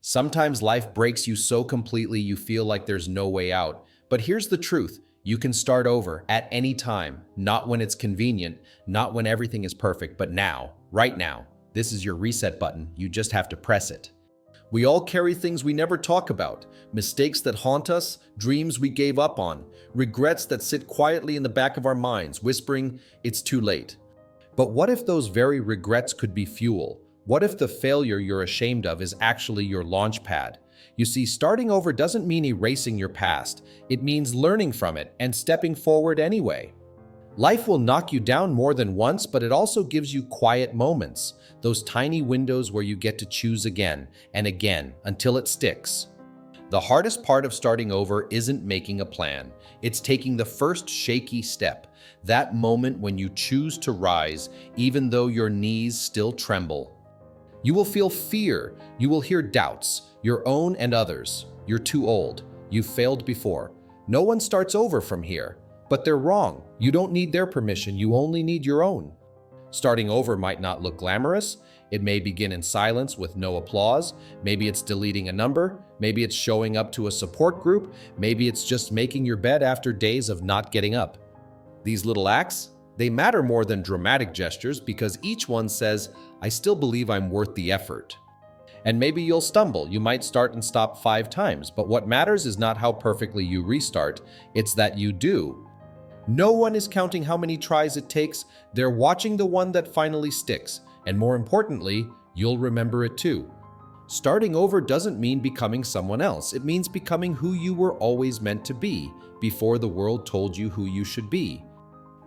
Sometimes life breaks you so completely you feel like there's no way out. But here's the truth. You can start over at any time, not when it's convenient, not when everything is perfect, but now, right now. This is your reset button. You just have to press it. We all carry things we never talk about, mistakes that haunt us, dreams we gave up on, regrets that sit quietly in the back of our minds, whispering, it's too late. But what if those very regrets could be fuel? What if the failure you're ashamed of is actually your launch pad? You see, starting over doesn't mean erasing your past. It means learning from it and stepping forward anyway. Life will knock you down more than once, but it also gives you quiet moments, those tiny windows where you get to choose again and again until it sticks. The hardest part of starting over isn't making a plan. It's taking the first shaky step, that moment when you choose to rise even though your knees still tremble. You will feel fear, you will hear doubts, your own and others. You're too old, you've failed before. No one starts over from here. But they're wrong. You don't need their permission, you only need your own. Starting over might not look glamorous. It may begin in silence with no applause. Maybe it's deleting a number. Maybe it's showing up to a support group. Maybe it's just making your bed after days of not getting up. These little acts, they matter more than dramatic gestures because each one says, I still believe I'm worth the effort. And maybe you'll stumble. You might start and stop 5 times, but what matters is not how perfectly you restart. It's that you do. No one is counting how many tries it takes. They're watching the one that finally sticks. And more importantly, you'll remember it too. Starting over doesn't mean becoming someone else. It means becoming who you were always meant to be before the world told you who you should be.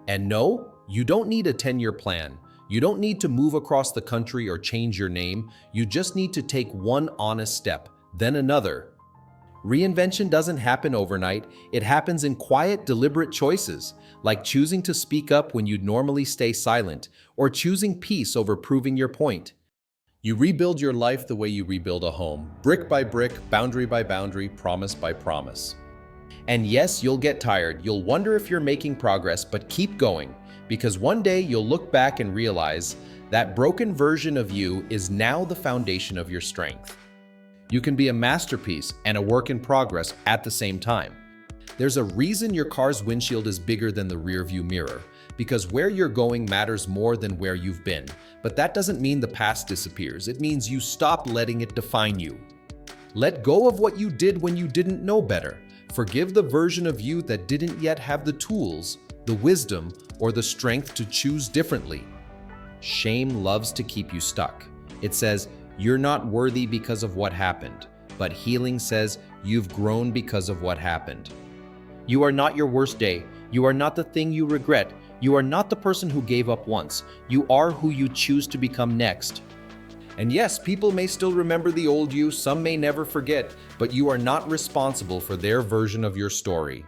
And no, you don't need a 10-year plan. You don't need to move across the country or change your name. You just need to take one honest step, then another. Reinvention doesn't happen overnight. It happens in quiet, deliberate choices, like choosing to speak up when you'd normally stay silent, or choosing peace over proving your point. You rebuild your life the way you rebuild a home, brick by brick, boundary by boundary, promise by promise. And yes, you'll get tired. You'll wonder if you're making progress, but keep going, because one day you'll look back and realize that broken version of you is now the foundation of your strength. You can be a masterpiece and a work in progress at the same time. There's a reason your car's windshield is bigger than the rearview mirror, because where you're going matters more than where you've been. But that doesn't mean the past disappears. It means you stop letting it define you. Let go of what you did when you didn't know better. Forgive the version of you that didn't yet have the tools, the wisdom, or the strength to choose differently. Shame loves to keep you stuck. It says, you're not worthy because of what happened, but healing says you've grown because of what happened. You are not your worst day. You are not the thing you regret. You are not the person who gave up once. You are who you choose to become next. And yes, people may still remember the old you, some may never forget, but you are not responsible for their version of your story.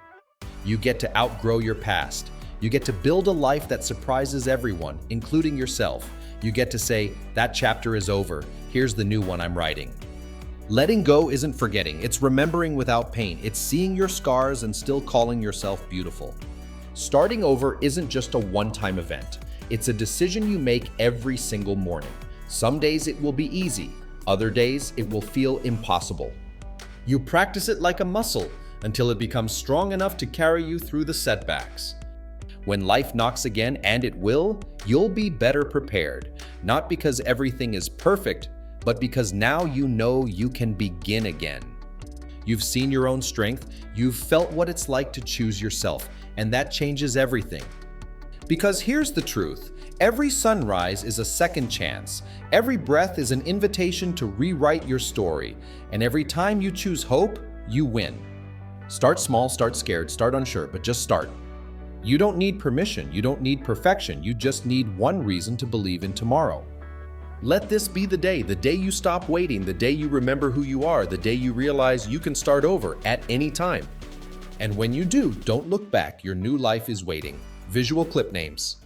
You get to outgrow your past. You get to build a life that surprises everyone, including yourself. You get to say, that chapter is over. Here's the new one I'm writing. Letting go isn't forgetting. It's remembering without pain. It's seeing your scars and still calling yourself beautiful. Starting over isn't just a one-time event. It's a decision you make every single morning. Some days it will be easy. Other days it will feel impossible. You practice it like a muscle until it becomes strong enough to carry you through the setbacks. When life knocks again, and it will, you'll be better prepared. Not because everything is perfect, but because now you know you can begin again. You've seen your own strength, you've felt what it's like to choose yourself, and that changes everything. Because here's the truth, every sunrise is a second chance. Every breath is an invitation to rewrite your story, and every time you choose hope, you win. Start small, start scared, start unsure, but just start. You don't need permission, you don't need perfection, you just need one reason to believe in tomorrow. Let this be the day you stop waiting, the day you remember who you are, the day you realize you can start over at any time. And when you do, don't look back, your new life is waiting. Visual clip names.